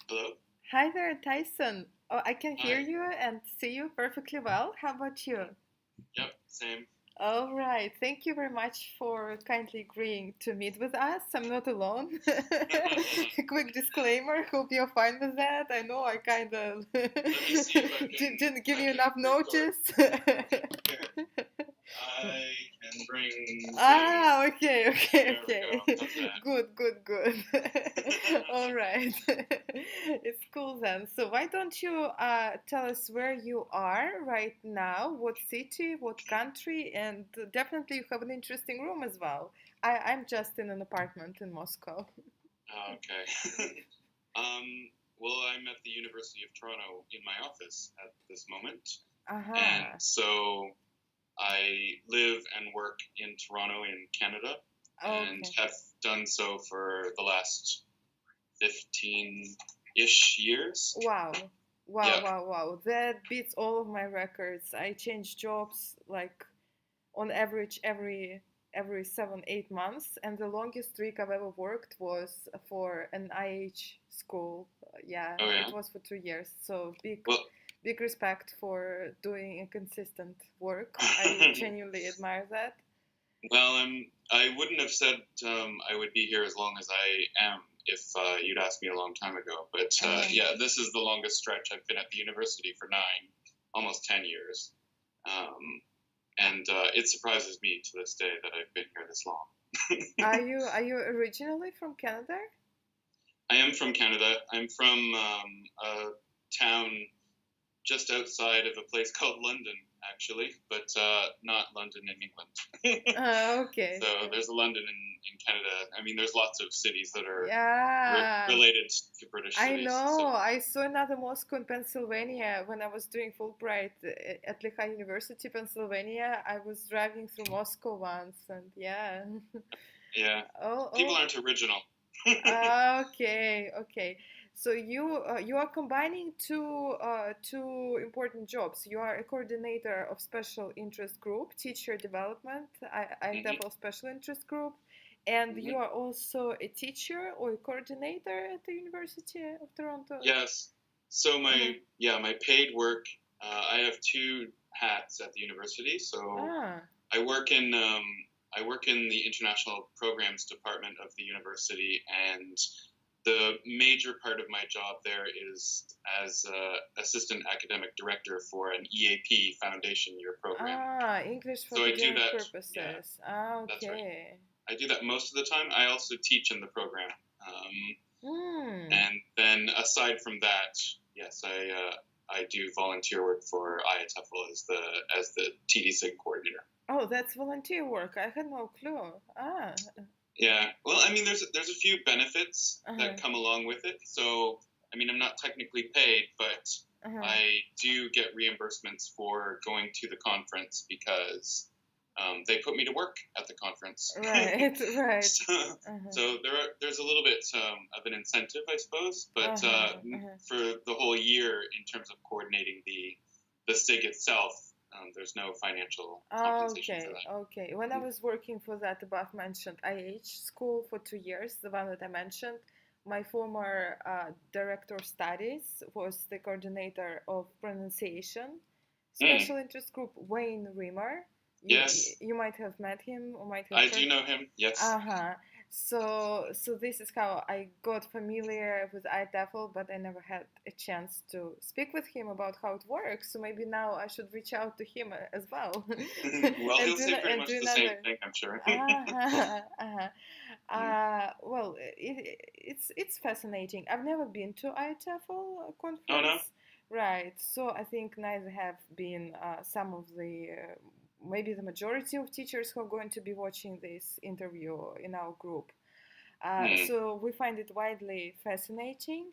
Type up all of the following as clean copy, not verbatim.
Hello? Hi there, Tyson. Oh, I can hear Hi. you and see you perfectly well. How about you? Yep, same. All right. Thank you very much for kindly agreeing to meet with us. I'm not alone. Quick disclaimer. Hope you're fine with that. I know I kind of Let me see if didn't give I you can enough record. notice. Here, I can bring Zoom. Ah, okay, okay, There we okay. go. How's that? Good, good, good. All right. It's cool then. So why don't you tell us where you are right now, what city, what country, and definitely you have an interesting room as well. I'm just in an apartment in Moscow. Okay. um, well, I'm at the University of Toronto in my office at this moment, and Aha. so I live and work in Toronto in Canada, and Okay. have done so for the last 15-ish years. Wow. Wow, Yeah. wow, wow. That beats all of my records. I change jobs like on average every 7 8 months, and the longest streak I've ever worked was for an IH school. Yeah, Oh it yeah. was for 2 years. So Well. big respect for doing a consistent work. I genuinely admire that. Well, I wouldn't have said I would be here as long as I am if you'd asked me a long time ago. But Uh, yeah, this is the longest stretch I've been at the university for almost 10 years. Um, and it surprises me to this day that I've been here this long. are you originally from Canada? I am from Canada. I'm from a town just outside of a place called London, actually, but not London in England. Okay. So there's a London in Canada. I mean, there's lots of cities that are Yeah. related to British I cities. So know. I saw another Moscow in Pennsylvania when I was doing Fulbright at Lehigh University, Pennsylvania. I was driving through Moscow once, and yeah. yeah, Oh, people oh. aren't original. Okay, okay. So you are combining two important jobs. You are a coordinator of special interest group, teacher development, hmm INTEFL special interest group, and you hmm are also a teacher or a coordinator at the University of Toronto. Yes. So Uh-huh. my paid work. I have two hats at the university. So Ah, I work in um, I work in the international programs department of the university, and the major part of my job there is as assistant academic director for an EAP foundation year program. English for So I do academic that. Yeah, purposes. Ah, that's right. okay. I do that most of the time. I also teach in the program, Hmm. and then aside from that, yes, I do volunteer work for IATEFL as the TD-SIG coordinator. Oh, that's volunteer work. I had no clue. Ah, Yeah. Well, I mean, there's a few benefits uh-huh, that come along with it. So, I mean, I'm not technically paid, but uh-huh. I do get reimbursements for going to the conference because they put me to work at the conference. Right, right. so, Uh-huh, so there's a little bit of an incentive, I suppose. But uh-huh, uh-huh. for the whole year, in terms of coordinating the SIG itself, there's no financial compensation for Okay, that. okay. When I was working for that above mentioned IH school for 2 years, the one that I mentioned, my former director of studies was the coordinator of pronunciation, Mm, special interest group Wayne Rimmer. yes, You might have met him or might have I heard. do know him. Yes. Uh-huh. So this is how I got familiar with iDevil, but I never had a chance to speak with him about how it works. So maybe now I should reach out to him as well, Well, he'll say pretty and much do the same another. thing, I'm sure. Uh-huh, uh-huh. Well, it's fascinating. I've never been to iTEFL Oh no. conference, right? So I think neither have been some of the maybe the majority of teachers who are going to be watching this interview in our group. Hmm. So we find it widely fascinating.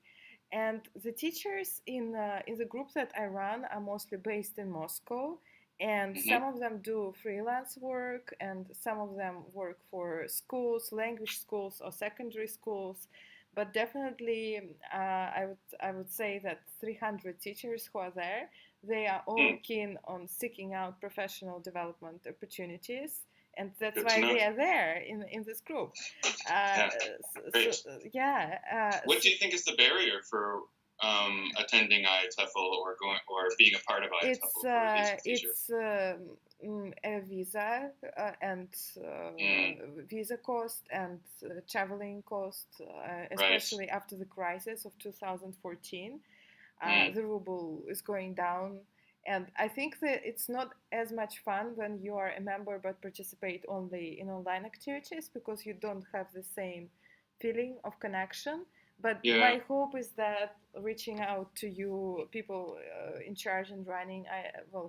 And the teachers in the group that I run are mostly based in Moscow, and hmm some of them do freelance work, and some of them work for schools, language schools, or secondary schools. But definitely, I would say that 300 teachers who are there, they are all Hmm. keen on seeking out professional development opportunities, and that's Good to why know. they are there in this group. Uh, Yeah, great. yeah. What do you think is the barrier for attending IATEFL or going or being a part of IATEFL for a visa teacher? It's a visa and Mm, visa cost and traveling cost, right. especially after the crisis of 2014. Mm, The ruble is going down, and I think that it's not as much fun when you are a member but participate only in online activities because you don't have the same feeling of connection. But yeah. my hope is that reaching out to you, people in charge and running,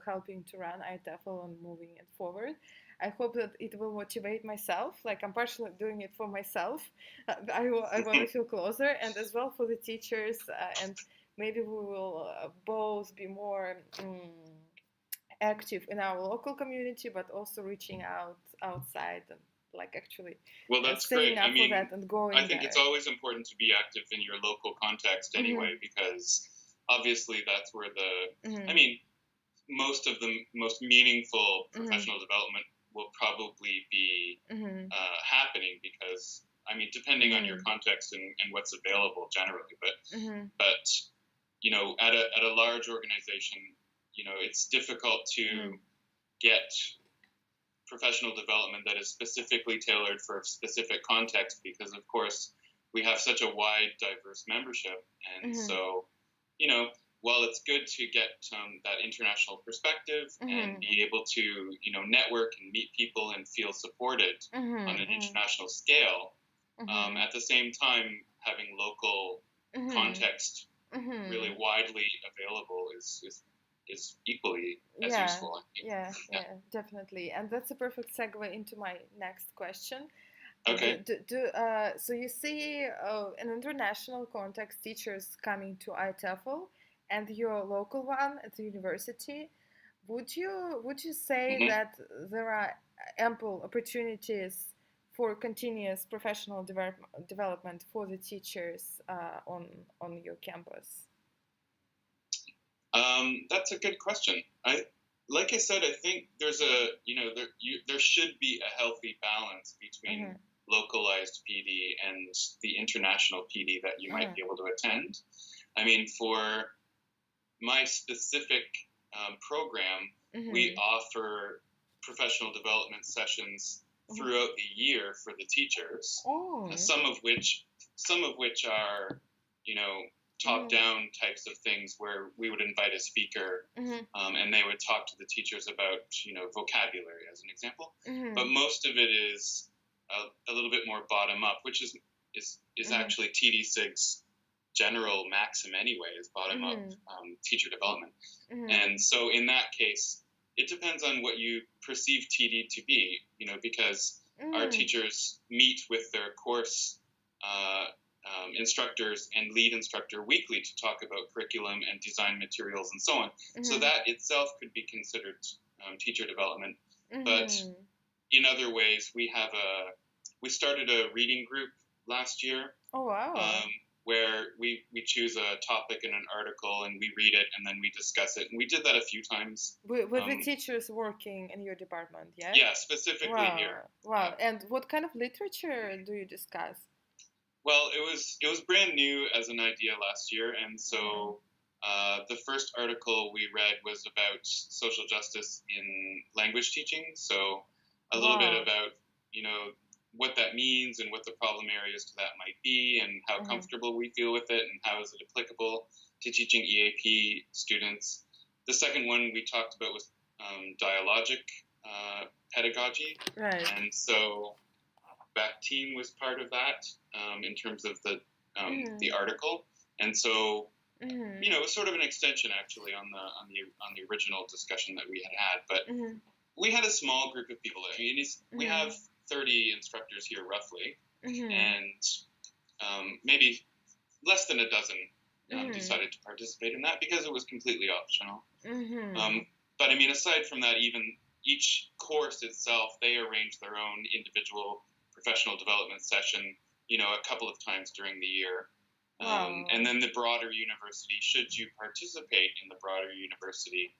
helping to run ITFL and moving it forward. I hope that it will motivate myself. Like I'm partially doing it for myself. I want to feel closer, and as well for the teachers. And maybe we will both be more active in our local community, but also reaching out outside and like actually Well, that's great. staying I up for mean, that and I going think it's there. always important to be active in your local context Mm-hmm. anyway, because obviously that's where I Mm-hmm. mean, most of the most meaningful Mm-hmm. professional development will probably be Mm-hmm. happening because, I mean, depending on your Mm-hmm. context and what's available generally, Mm-hmm. but you know, at a large organization, you know, it's difficult to Mm-hmm. get professional development that is specifically tailored for a specific context because, of course, we have such a wide, diverse membership. And Mm-hmm. so, you know, while it's good to get that international perspective and Mm-hmm. be able to, you know, network and meet people and feel supported on an Mm-hmm. international scale, Mm-hmm. at the same time, having local Mm-hmm. context really Mm-hmm. widely available is equally as Yeah, useful, I think. yeah, Yeah. yeah, definitely. And that's a perfect segue into my next question. Okay. So you see an international context teachers coming to ITEFL and your local one at the university. Would you say Hmm. that there are ample opportunities for continuous professional development for the teachers on your campus? That's a good question. Like I said, I think there's there should be a healthy balance between Mm-hmm. localized PD and the international PD that you might Mm-hmm. be able to attend. I mean, for my specific program, we Mm-hmm. offer professional development sessions Mm-hmm. throughout the year for the teachers. Oh. Some of which are, you know, top Mm-hmm. down types of things where we would invite a speaker, Mm-hmm. and they would talk to the teachers about, you know, vocabulary as an example. But Mm-hmm. most of it is a little bit more bottom up, which is Mm-hmm. actually TD SIG's general maxim anyway, is bottom up Mm-hmm. teacher development. Mm-hmm. And so in that case, it depends on what you perceive TD to be, you know, because our Mm-hmm. teachers meet with their course instructors and lead instructor weekly to talk about curriculum and design materials and so on. So Mm-hmm. that itself could be considered teacher development. But Mm-hmm. in other ways, we started a reading group last year, Oh wow. um, where we choose a topic in an article and we read it and then we discuss it. And we did that a few times. With the Um, teachers working in your department, yeah? yeah, specifically here. Wow. Wow. And what kind of literature do you discuss? Well, it was brand new as an idea last year, and Mm-hmm. so the first article we read was about social justice in language teaching. So a little bit Wow. about, you know, what that means and what the problem areas to that might be, and how Mm-hmm. comfortable we feel with it, and how is it applicable to teaching EAP students. The second one we talked about was dialogic pedagogy, Right. and so Bactine was part of that, in terms of Mm-hmm. the article, and so, Mm-hmm. you know, it was sort of an extension actually on the original discussion that we had had. But Mm-hmm. we had a small group of people. I mean, we Mm-hmm. have 30 instructors here roughly, Mm-hmm. and maybe less than a dozen Mm-hmm. decided to participate in that because it was completely optional. Mm-hmm. Um, but I mean, aside from that, even each course itself, they arrange their own individual professional development session, you know, a couple of times during the year. And Wow. then the broader university, should you participate in the broader university,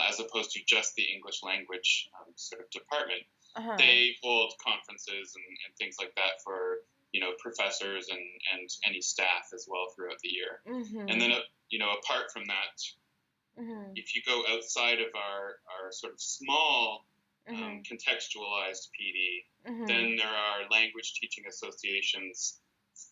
as opposed to just the English language sort of department, Uh-huh. they hold conferences and things like that for professors and any staff as well throughout the year. And then Mm-hmm. apart from that, Mm-hmm. if you go outside of our sort of small Mm-hmm. contextualized PD, Mm-hmm. then there are language teaching associations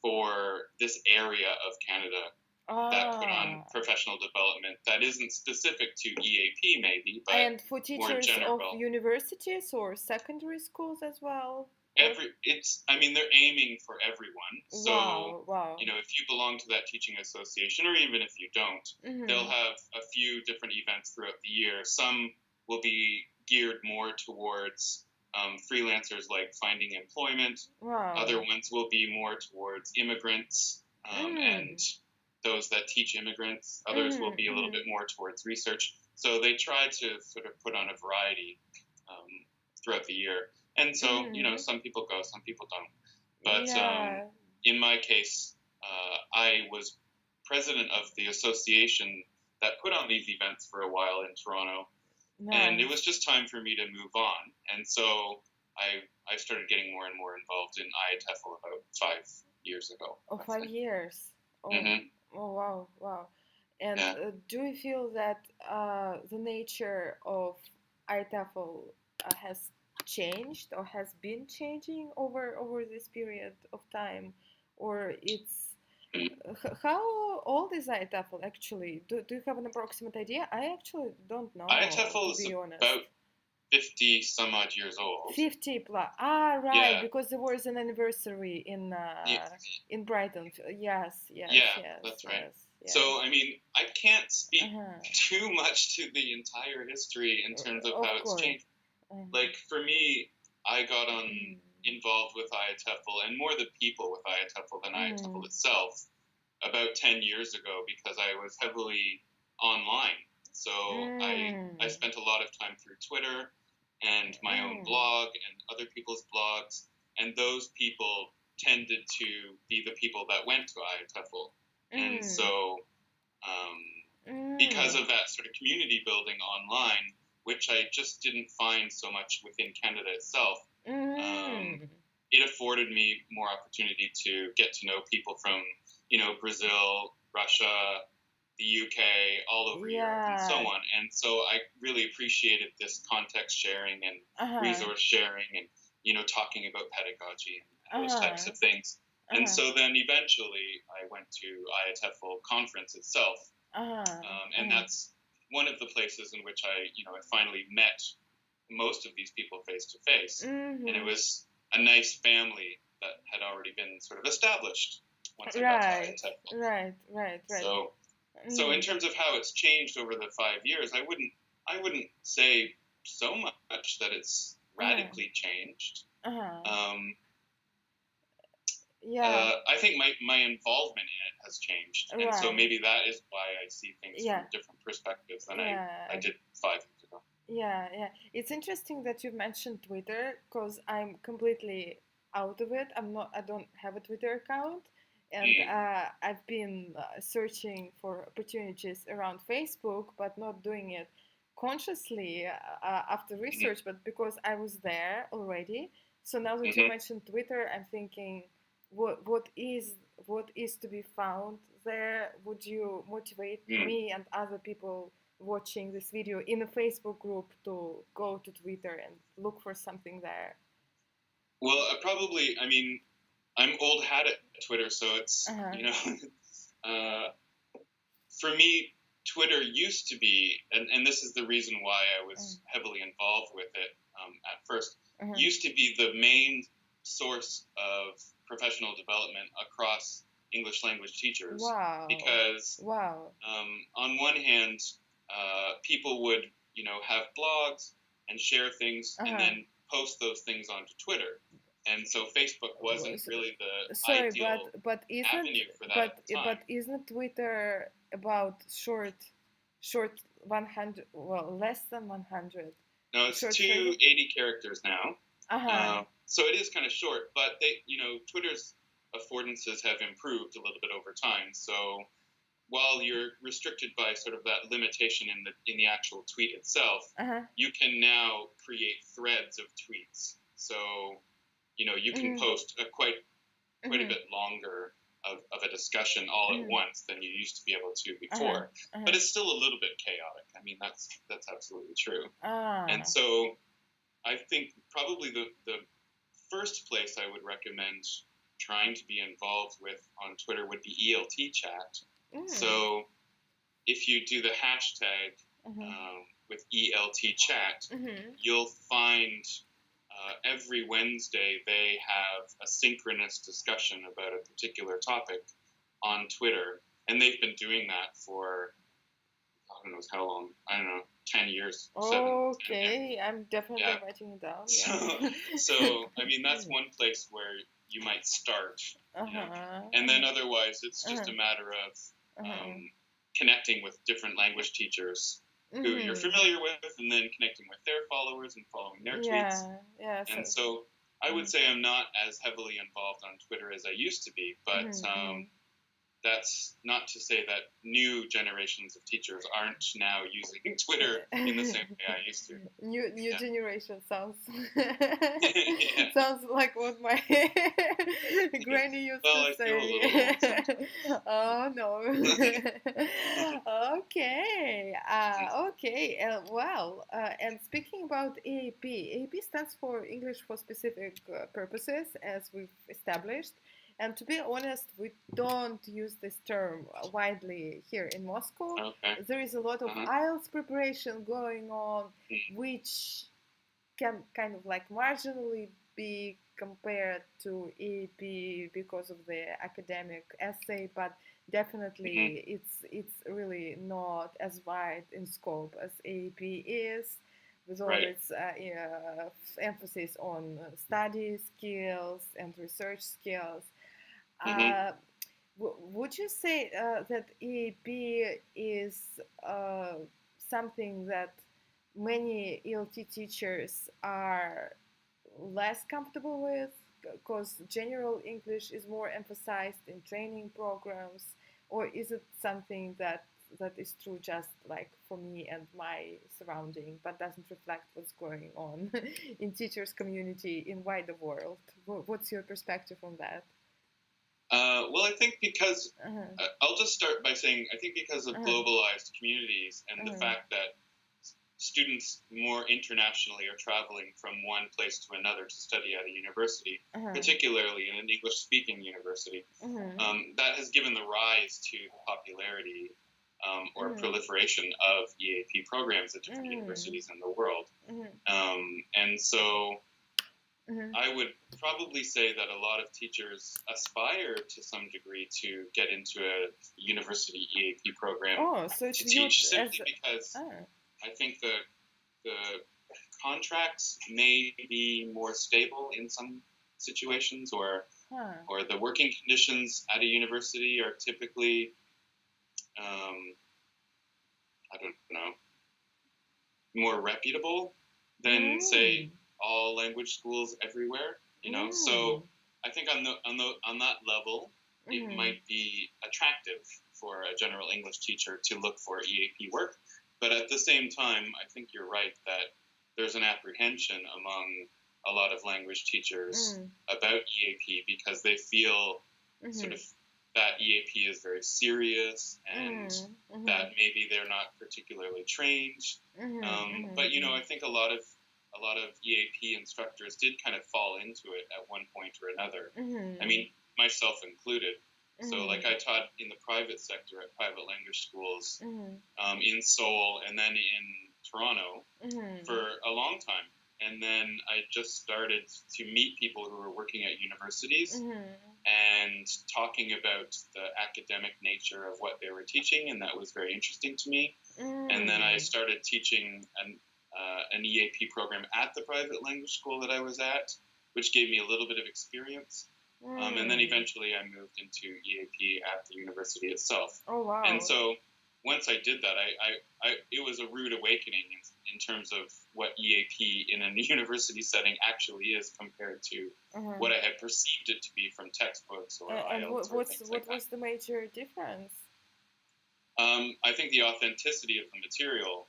for this area of Canada that put on Ah. professional development that isn't specific to EAP maybe, but And for more teachers of general. universities or secondary schools as well? Or They're aiming for everyone. So, wow, wow. if you belong to that teaching association, or even if you don't, they'll Mm-hmm. have a few different events throughout the year. Some will be geared more towards freelancers like finding employment. Other Wow. ones will be more towards immigrants and Mm. those that teach immigrants. Others will be Mm-hmm. a little Mm-hmm. bit more towards research. So they try to sort of put on a variety um, throughout the year. And so, Mm-hmm. some people go, some people don't. But Yeah. in my case, I was president of the association that put on these events for a while in Toronto, and it was Nice. just time for me to move on. And so I started getting more and more involved in IATEFL about 5 years ago, Oh, five roughly. years. Oh, Hmm. oh, wow, wow. And Yeah. do you feel that the nature of ITAFL has changed or has been changing over this period of time, or it's how old is ITAFL actually? Do you have an approximate idea? I actually don't know, IATEFL to is be about honest. 50 some odd years old. 50 plus. Ah, right, Yeah. because there was an anniversary Yeah. in Brighton. Yes, yes, Yeah, yes, that's right. yes, So, yes. I can't speak Uh-huh. too much to the entire history in terms of how Of it's course. changed. Uh-huh. Like, for me, I got on Mm. involved with IATEFL and more the people with IATEFL than IATEFL Mm. itself about 10 years ago because I was heavily online. So I Mm. spent a lot of time through Twitter and my own Mm. blog and other people's blogs, and those people tended to be the people that went to IATEFL. And Mm. so, um, because Mm. of that sort of community building online, which I just didn't find so much within Canada itself, um, Mm. it afforded me more opportunity to get to know people from, Brazil, Russia, the UK, all over Europe, and so Yeah. on. And so I really appreciated this context sharing and Uh-huh. resource sharing and, talking about pedagogy and those types Uh-huh. of things. And Uh-huh. so then eventually I went to IATEFL conference itself. Uh-huh. And Uh-huh. that's one of the places in which I finally met most of these people face to face. And it Mm-hmm. was a nice family that had already been sort of established once I got to Right. IATEFL. Right. Right. Right. So in Mm. terms of how it's changed over the 5 years, I wouldn't say so much that it's Uh-huh. radically changed. Uh-huh. Um, Yeah. I think my involvement in it has changed, and so Right. maybe that is why I see things Yeah. from different perspectives than I Yeah. did 5 years ago. Yeah, yeah. It's interesting that you mentioned Twitter because I'm completely out of it. I don't have a Twitter account, and Mm, I've been searching for opportunities around Facebook, but not doing it consciously after mm, research, but because I was there already. So now that you mm-hmm, mentioned Twitter, I'm thinking, what is to be found there? Would you motivate mm. me and other people watching this video in a Facebook group to go to Twitter and look for something there? Well, I mean, I'm old hat at Twitter, so it's, Uh-huh. uh, for me, Twitter used to be, and this is the reason why I was heavily involved with it at first, Uh-huh. used to be the main source of professional development across English language teachers. Wow. Because Wow. on one hand, people would, have blogs and share things and Uh-huh. then post those things onto Twitter. And so Facebook wasn't S- really the Sorry, ideal avenue for that at the but time. isn't Twitter about short 100, well, less than 100 No, it's short phrases? 280 characters now. Uh-huh. So it is kind of short, but Twitter's affordances have improved a little bit over time. So while you're restricted by sort of that limitation in the actual tweet itself, you can now create threads of tweets. So, you can post quite a bit longer of a discussion all at once than you used to be able to before. But it's still a little bit chaotic. I mean, that's absolutely true. And so I think probably the first place I would recommend trying to be involved with on Twitter would be ELT chat. So if you do the hashtag with ELT chat, you'll find every Wednesday they have a synchronous discussion about a particular topic on Twitter. And they've been doing that for, God knows how long, 10 years. Okay, I'm definitely writing it down. Yeah. So, I mean, that's one place where you might start. And then otherwise, it's just a matter of connecting with different language teachers who you're familiar with, and then connecting with their followers and following their tweets. And so I would say I'm not as heavily involved on Twitter as I used to be, but that's not to say that new generations of teachers aren't now using Twitter in the same way I used to. New generation sounds sounds like what my granny used to say. Oh no. Okay. Well, and speaking about AAP stands for English for Specific Purposes, as we've established. And to be honest, we don't use this term widely here in Moscow. There is a lot of IELTS preparation going on, which can kind of like marginally be compared to AAP because of the academic essay, but definitely it's really not as wide in scope as AAP is, with all its emphasis on study skills and research skills. Would you say that EAP is something that many ELT teachers are less comfortable with, because general English is more emphasized in training programs, or is it something that is true just like for me and my surrounding, but doesn't reflect what's going on in teachers' community in wider world? What's your perspective on that? Well, I think because I'll just start by saying I think because of globalized communities and the fact that students more internationally are traveling from one place to another to study at a university, particularly in an English-speaking university, that has given the rise to the popularity or proliferation of EAP programs at different universities in the world. And so I would probably say that a lot of teachers aspire to some degree to get into a university EAP program so to teach simply because I think the contracts may be more stable in some situations, or the working conditions at a university are typically, I don't know, more reputable than say all language schools everywhere. So I think on that level, it might be attractive for a general English teacher to look for EAP work. But at the same time, I think you're right that there's an apprehension among a lot of language teachers about EAP because they feel sort of that EAP is very serious and that maybe they're not particularly trained. But I think a lot of EAP instructors did kind of fall into it at one point or another. I mean, myself included. So, like, I taught in the private sector at private language schools in Seoul and then in Toronto for a long time. And then I just started to meet people who were working at universities and talking about the academic nature of what they were teaching, and that was very interesting to me. And then I started teaching an EAP program at the private language school that I was at, which gave me a little bit of experience. And then eventually I moved into EAP at the university itself. Oh, wow. And so once I did that, it was a rude awakening in terms of what EAP in a university setting actually is compared to what I had perceived it to be from textbooks or IELTS. And what was the major difference? I think the authenticity of the material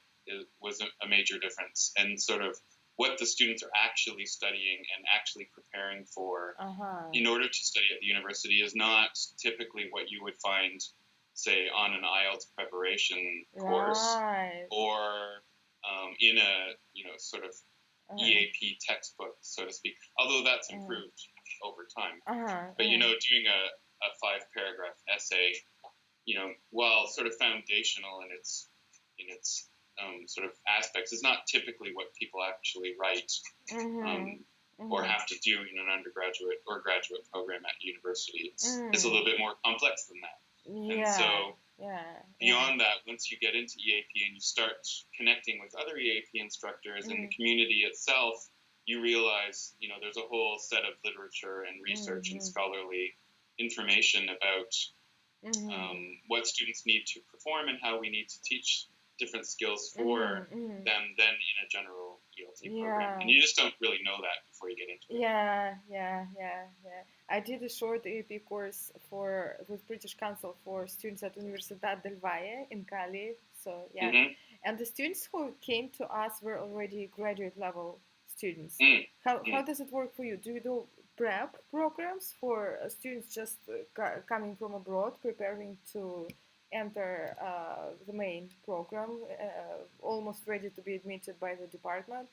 was a major difference, and sort of what the students are actually studying and actually preparing for Uh-huh. in order to study at the university is not typically what you would find, say, on an IELTS preparation course Right. or in a sort of Uh-huh. EAP textbook, so to speak. Although that's Uh-huh. improved over time, Uh-huh. but doing a 5 paragraph essay, while sort of foundational in its sort of aspects, is not typically what people actually write Mm-hmm. um, or Mm-hmm. have to do in an undergraduate or graduate program at university. It's a Mm. little bit more complex than that. And Yeah. so Yeah. Yeah. beyond that, once you get into EAP and you start connecting with other EAP instructors and the Mm. community itself, you realize, there's a whole set of literature and research and Mm-hmm. scholarly information about Mm-hmm. what students need to perform and how we need to teach different skills for Mm-hmm. Mm-hmm. them than in a general ELT program. Yeah. And you just don't really know that before you get into it. Yeah, yeah, yeah, yeah. I did a short AP course for with British Council for students at Universidad del Valle in Cali. So yeah, Mm-hmm. and the students who came to us were already graduate level students. Mm. How does it work for you? Do you do prep programs for students just coming from abroad, preparing to enter the main program, almost ready to be admitted by the department?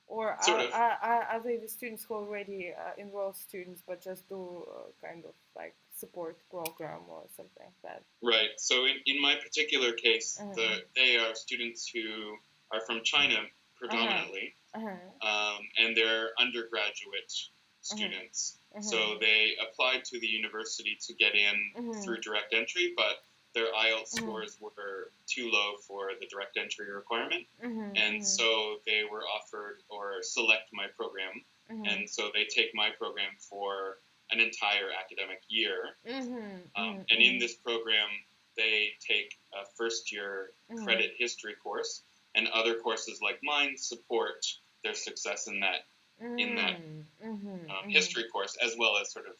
Or Sort of. are they the students who already enroll students but just do kind of like support program or something like that? Right. So in my particular case, Uh-huh. they are students who are from China Uh-huh. predominantly, Uh-huh. and they're undergraduate Uh-huh. students. So Uh-huh. they applied to the university to get in Uh-huh. through direct entry, but their IELTS Uh-huh. scores were too low for the direct entry requirement. And Uh-huh. so they were offered or select my program. Uh-huh. And so they take my program for an entire academic year. Uh-huh. And in this program, they take a first year Uh-huh. credit history course, and other courses like mine support their success in that history course, as well as sort of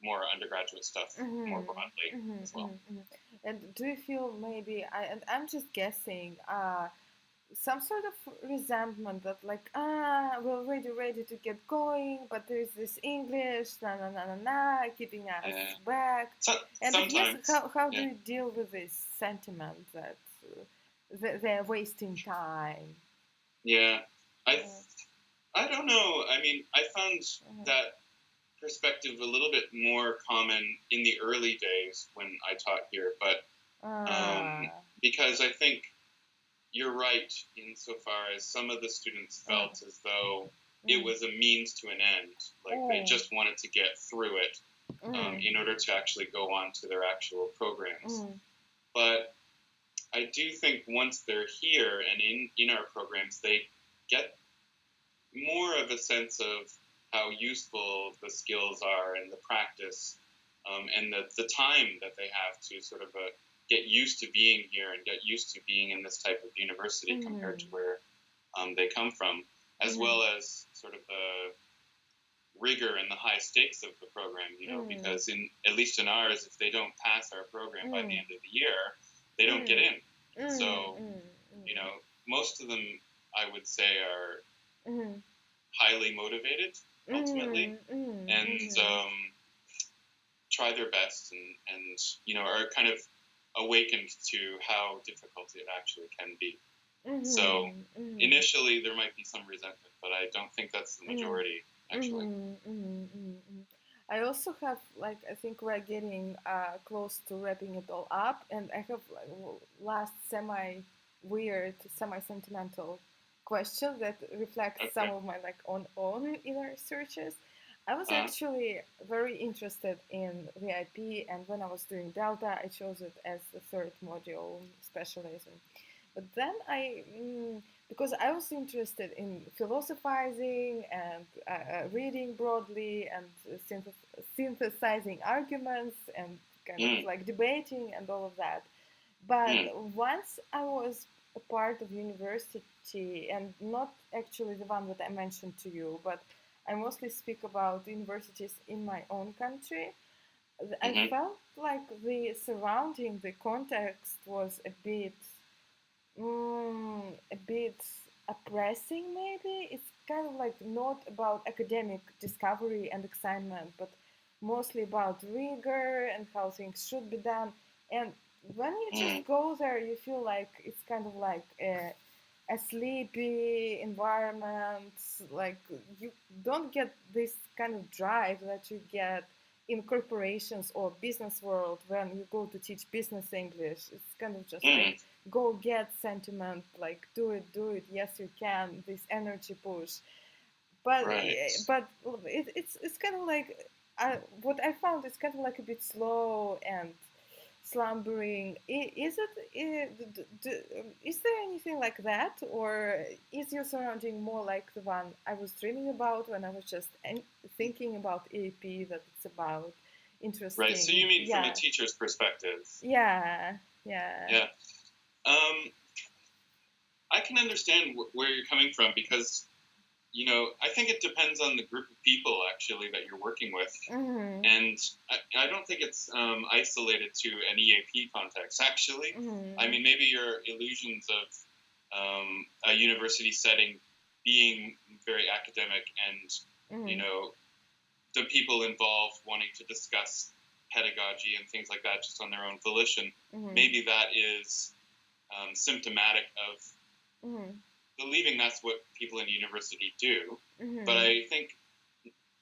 more undergraduate stuff more broadly as well. And do you feel maybe and I'm just guessing some sort of resentment that like we're already ready to get going, but there's this English na na na na na keeping us Yeah. back. And if yes, Sometimes, how do yeah, you deal with this sentiment that they're wasting time? yeah. I Uh, I don't know. I mean, I found uh, that perspective a little bit more common in the early days when I taught here, but uh, because I think you're right insofar as some of the students uh, felt as though it mm, was a means to an end, like they mm, just wanted to get through it mm, in order to actually go on to their actual programs. mm, But I do think once they're here and in our programs, they get more of a sense of how useful the skills are and the practice and the time that they have to sort of get used to being here and get used to being in this type of university compared to mm, where they come from, as mm, well as sort of the rigor and the high stakes of the program, mm, because at least in ours, if they don't pass our program by the mm, end of the year, they don't get mm, in. mm, So, mm, you know, most of them, I would say, are mm, highly motivated ultimately mm, mm, and mm, try their best and are kind of awakened to how difficult it actually can be. So mm, mm, initially there might be some resentment, but I don't think that's the mm, majority actually. I also have like I think we're getting close to wrapping it all up, and I have like last semi weird, semi sentimental question that reflects some Okay. of my like own inner searches. I was Uh, actually very interested in VIP, and when I was doing Delta, I chose it as the third module specialism. But then because I was interested in philosophizing and reading broadly and synthesizing arguments and kind of mm, like debating and all of that. But mm, once I was a part of university, and not actually the one that I mentioned to you, but I mostly speak about universities in my own country, I Hmm. felt like the surrounding, the context was a bit oppressing. Maybe it's kind of like not about academic discovery and excitement, but mostly about rigor and how things should be done. And when you just Mm. go there, you feel like it's kind of like a sleepy environment. Like you don't get this kind of drive that you get in corporations or business world when you go to teach business English. It's kind of just like Mm. go get sentiment, like do it, yes you can, this energy push. but Right. but it's kind of like what I found is kind of like a bit slow and slumbering. Is it is there anything like that, or is your surrounding more like the one I was dreaming about when I was just thinking about AP, that it's about Right. So interesting? you mean from a Yeah, teacher's perspective? yeah, yeah. Yeah. Um, I can understand where you're coming from because I think it depends on the group of people actually that you're working with, Mhm. and I don't think it's isolated to an EAP context. Actually, I Mhm. mean maybe your illusions of a university setting being very academic and you Mhm. know the people involved wanting to discuss pedagogy and things like that just on their own volition. Mhm. Maybe that is symptomatic of Mhm. believing that's what people in university do. But Mhm.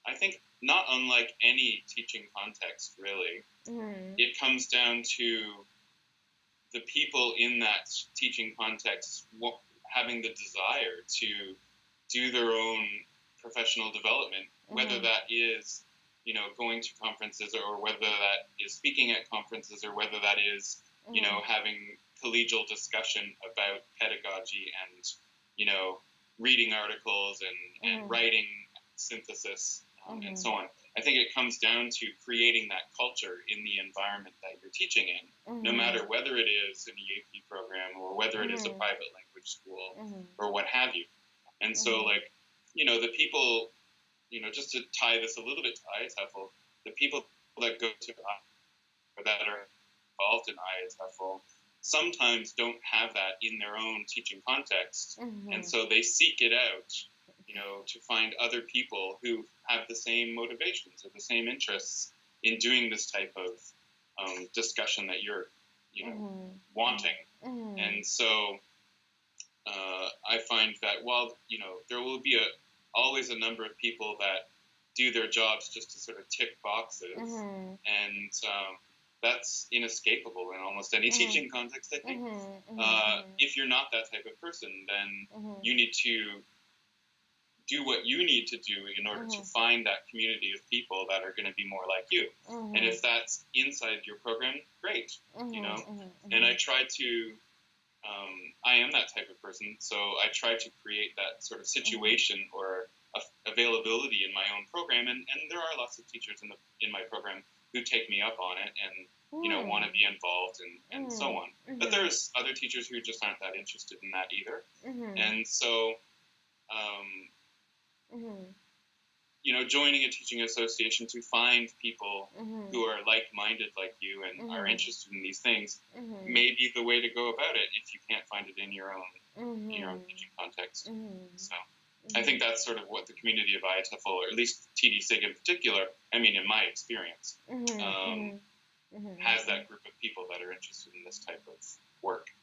I think not unlike any teaching context, really, Mhm. it comes down to the people in that teaching context having the desire to do their own professional development, whether Mhm. that is going to conferences or whether that is speaking at conferences or whether that is Mhm. having collegial discussion about pedagogy and you know reading articles and Mhm. writing synthesis and Mhm. so on. I think it comes down to creating that culture in the environment that you're teaching in, no Mhm. matter whether it is an EAP program or whether it is a Mhm. private language school Mhm. or what have you. And so, Mhm. like, the people, just to tie this a little bit to ISFL, the people that go to or that are involved in ISFL sometimes don't have that in their own teaching context. And Mhm. so they seek it out, to find other people who have the same motivations or the same interests in doing this type of discussion that you're, Mhm. wanting. Mhm. And so I find that while there will be always a number of people that do their jobs just to sort of tick boxes, Mhm. and that's inescapable in almost any Mhm. teaching context. I think Mhm. Mhm. if you're not that type of person, then Mhm. you need to do what you need to do in order to Mhm. find that community of people that are going to be more like you. And Mhm. if that's inside your program, great, you Mhm. know. Mhm. And I Mhm. try to I am that type of person, so I try to create that sort of Mhm. situation or availability in my own program, and there are lots of teachers in my program who take me up on it and want to Mhm. be involved and so Mhm. on. But Mhm. there's other teachers who just aren't that interested in that either, Mhm. and so um, Mhm. joining a teaching association to find people Mhm. who are like-minded like you and are Mhm. interested in these things Mhm. may be the way to go about it if you can't find it in your own Mhm. teaching context. Mhm. So I think Mhm. that's sort of what the community of IATEFL, or at least TD SIG in particular, I mean, in my experience, Mhm. um, Mhm. has Mhm. that group of people that are interested in this type of work.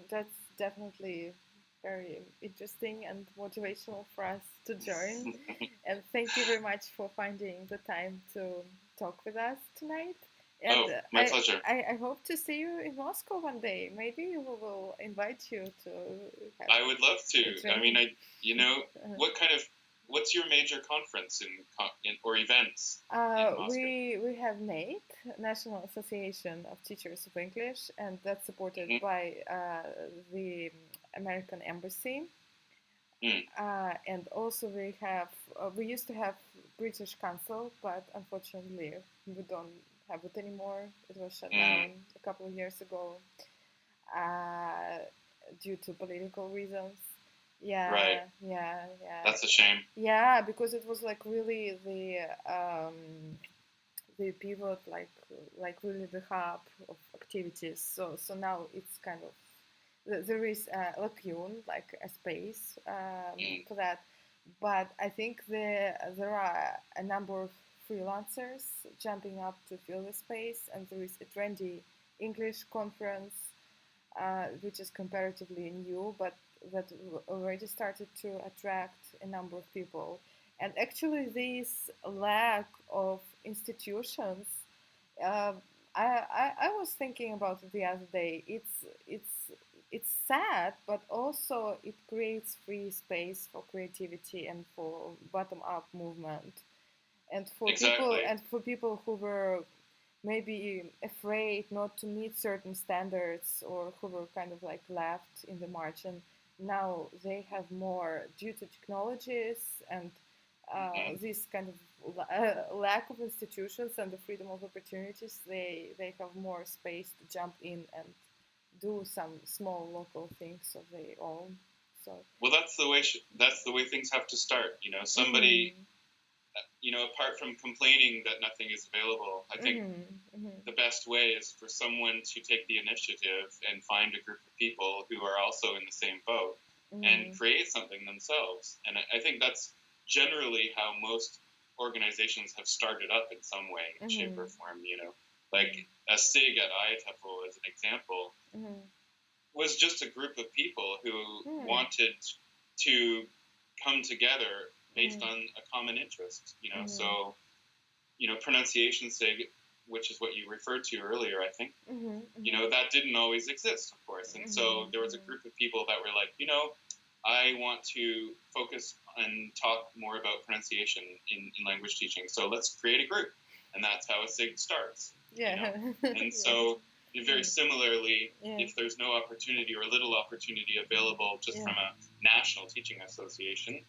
That's definitely very interesting and motivational for us to join. And thank you very much for finding the time to talk with us tonight. And Oh, my pleasure. I hope to see you in Moscow one day. Maybe we will invite you to have I would love to. a I mean, drink. what kind of, what's your major conference in or events in Moscow? We have NATE, National Association of Teachers of English, and that's supported Mm-hmm. by the American Embassy. Mm. And also we used to have British Council, but unfortunately we don't have it anymore. It was shut Mm. down a couple of years ago uh, due to political reasons. Right. Yeah, yeah, yeah, That's a shame. yeah. Because it was like really they pivot like really the hub of activities. So now it's kind of there is a lacune, like a space Mm. for that. But I think there are a number of freelancers jumping up to fill the space, and there is a trendy English conference, which is comparatively new, but that already started to attract a number of people. And actually, this lack of institutions, uh, I was thinking about it the other day. It's sad, but also it creates free space for creativity and for bottom up movement, Exactly. and for people who were maybe afraid not to meet certain standards or who were kind of like left in the margin. Now they have more due to technologies and Hmm. this kind of lack of institutions and the freedom of opportunities. They have more space to jump in and do some small local things of their own. So. Well, that's the way things have to start. You know, somebody, Mm-hmm. apart from complaining that nothing is available, I think Mm-hmm. Mm-hmm. the best way is for someone to take the initiative and find a group of people who are also in the same boat and Mm-hmm. create something themselves. And I think that's generally how most organizations have started up in some way, shape, Mm-hmm. or form. Like a SIG at IATEFL, as an example, Mm-hmm. was just a group of people who Mm-hmm. wanted to come together based Mm-hmm. on a common interest. Mm-hmm. So pronunciation SIG, which is what you referred to earlier, I think. Mm-hmm. Mm-hmm. That didn't always exist, of course. And so there was a group of people that were like, I want to focus and talk more about pronunciation in language teaching. So let's create a group. And that's how a SIG starts, Yeah. And Yeah. so very similarly, Yeah. if there's no opportunity or little opportunity available just Yeah. from a national teaching association,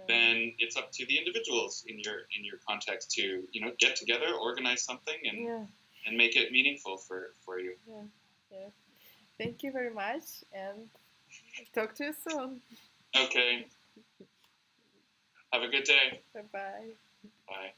then it's up to the individuals in your context to get together, organize something, Yeah. and make it meaningful for you. Yeah. Yeah. Thank you very much, and talk to you soon. Okay, have a good day. Bye bye. Bye.